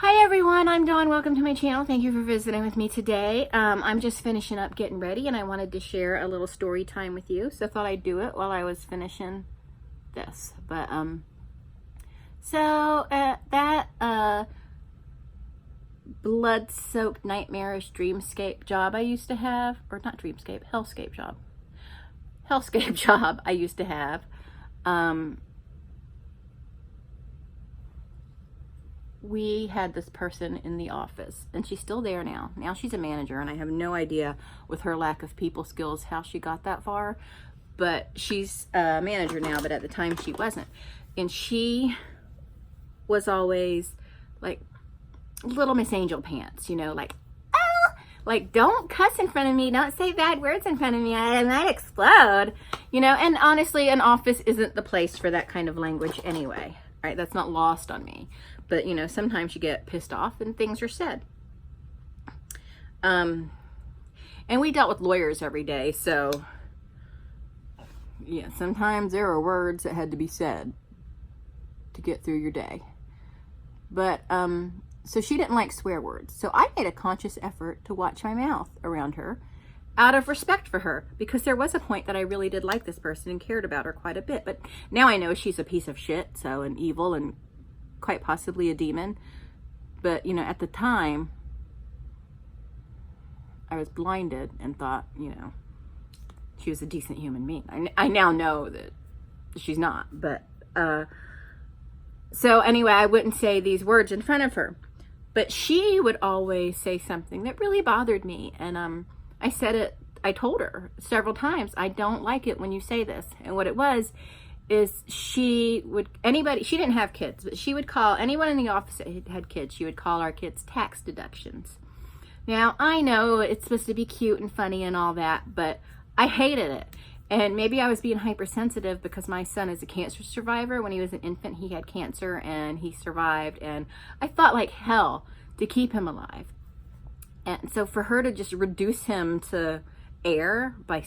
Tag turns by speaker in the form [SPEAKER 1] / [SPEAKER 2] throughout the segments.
[SPEAKER 1] Hi everyone, I'm Dawn. Welcome to my channel. Thank you for visiting with me today. I'm just finishing up getting ready and I wanted to share a little story time with you. So I thought I'd do it while I was finishing this. But that blood-soaked, nightmarish dreamscape job I used to have, or not dreamscape, hellscape job I used to have, we had this person in the office, and she's still there now. Now she's a manager, and I have no idea with her lack of people skills how she got that far, but she's a manager now, but at the time she wasn't. And she was always like little Miss Angel Pants, you know, like, oh, like, don't cuss in front of me, don't say bad words in front of me, I might explode, you know. And honestly, an office isn't the place for that kind of language anyway, right? That's not lost on me. But, you know, sometimes you get pissed off and things are said. And we dealt with lawyers every day, so, yeah, sometimes there were words that had to be said to get through your day. But, so she didn't like swear words. So I made a conscious effort to watch my mouth around her out of respect for her, because there was a point that I really did like this person and cared about her quite a bit. But now I know she's a piece of shit, so, and evil and quite possibly a demon. But, you know, at the time I was blinded and thought, you know, she was a decent human being. I now know that she's not, but so anyway, I wouldn't say these words in front of her, but she would always say something that really bothered me. And I told her several times, I don't like it when you say this. And what it was is she didn't have kids, but she would call anyone in the office that had kids, she would call our kids tax deductions. Now, I know it's supposed to be cute and funny and all that, but I hated it. And maybe I was being hypersensitive because my son is a cancer survivor. When he was an infant, he had cancer and he survived. And I fought like hell to keep him alive. And so for her to just reduce him to air by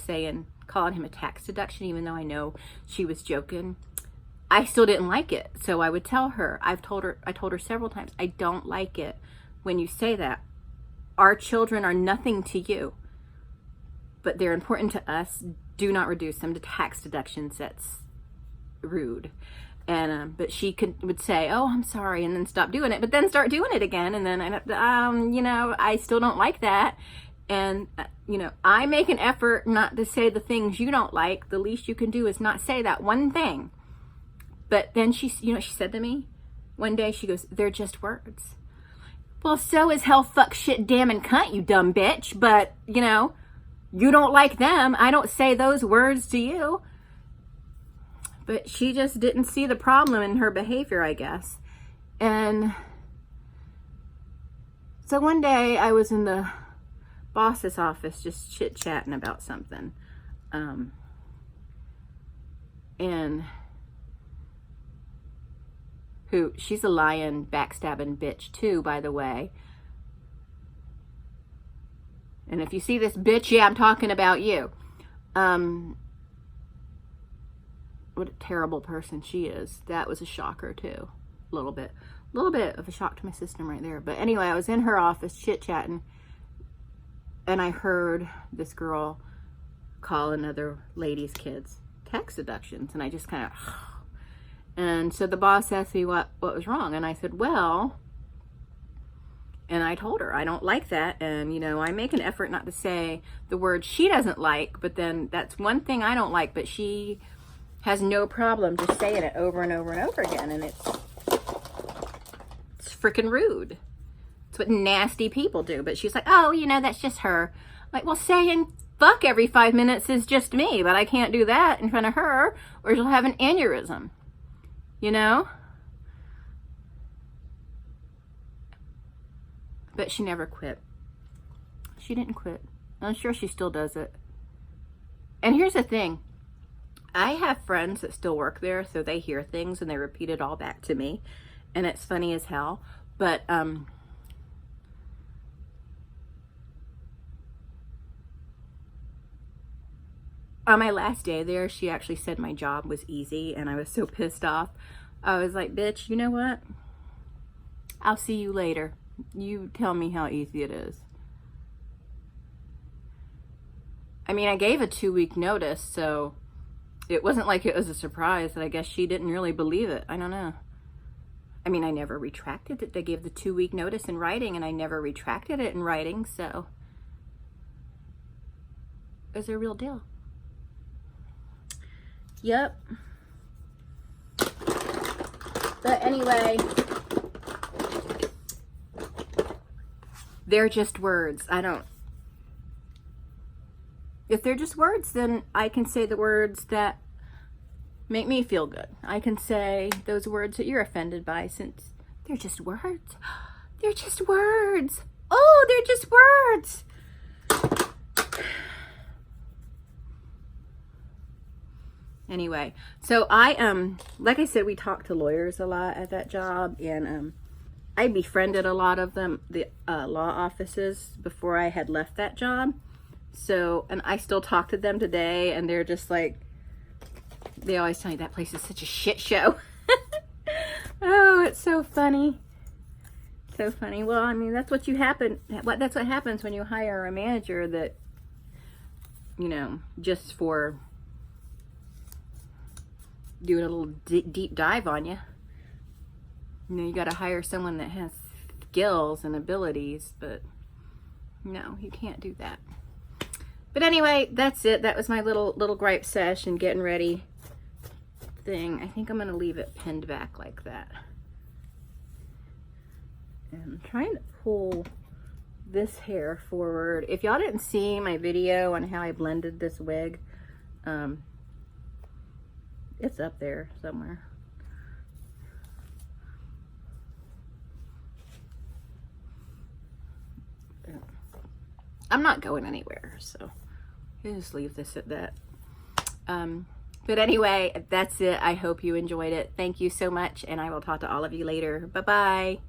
[SPEAKER 1] calling him a tax deduction, even though I know she was joking, I still didn't like it. So I would tell her, I told her several times, I don't like it when you say that. Our children are nothing to you, but they're important to us. Do not reduce them to tax deductions. That's rude. And but she would say, oh, I'm sorry, and then stop doing it, but then start doing it again. And then you know, I still don't like that. And you know, I make an effort not to say the things you don't like. The least you can do is not say that one thing. But then she said to me one day, she goes, they're just words. Well, so is hell, fuck, shit, damn, and cunt, you dumb bitch. But, you know, you don't like them. I don't say those words to you. But she just didn't see the problem in her behavior, I guess. And so one day I was in the boss's office just chit-chatting about something. And she's a lying, backstabbing bitch too, by the way. And if you see this bitch, yeah, I'm talking about you. What a terrible person she is. That was a shocker too. A little bit of a shock to my system right there. But anyway, I was in her office chit-chatting, and I heard this girl call another lady's kids tax deductions, and I just kind of, and so the boss asked me what was wrong, and I said, well, and I told her I don't like that, and you know, I make an effort not to say the word she doesn't like, but then that's one thing I don't like, but she has no problem just saying it over and over and over again, and it's freaking rude. It's what nasty people do. But she's like, oh, you know, that's just her. Like, well, saying fuck every 5 minutes is just me, but I can't do that in front of her or she'll have an aneurysm, you know? But she never quit. She didn't quit. I'm sure she still does it. And here's the thing. I have friends that still work there, so they hear things and they repeat it all back to me. And it's funny as hell. But, on my last day there, she actually said my job was easy, and I was so pissed off. I was like, bitch, you know what? I'll see you later. You tell me how easy it is. I mean, I gave a 2-week notice, so it wasn't like it was a surprise, and I guess she didn't really believe it. I don't know. I mean, I never retracted it. They gave the 2-week notice in writing, and I never retracted it in writing, so it was a real deal. Yep. But anyway, they're just words. If they're just words, then I can say the words that make me feel good. I can say those words that you're offended by, since they're just words. They're just words. Oh, they're just words. Anyway, so like I said, we talked to lawyers a lot at that job, and I befriended a lot of them, the law offices, before I had left that job. So, and I still talk to them today, and they're just like, they always tell me that place is such a shit show. Oh, it's so funny. So funny. Well, I mean, that's what happens when you hire a manager that, you know, just for doing a little deep dive on you. You know, you got to hire someone that has skills and abilities, but no, you can't do that. But anyway, that's it. That was my little gripe sesh and getting ready thing. I think I'm going to leave it pinned back like that. And I'm trying to pull this hair forward. If y'all didn't see my video on how I blended this wig, it's up there somewhere. I'm not going anywhere, so I'll just leave this at that. But anyway, that's it. I hope you enjoyed it. Thank you so much, and I will talk to all of you later. Bye-bye.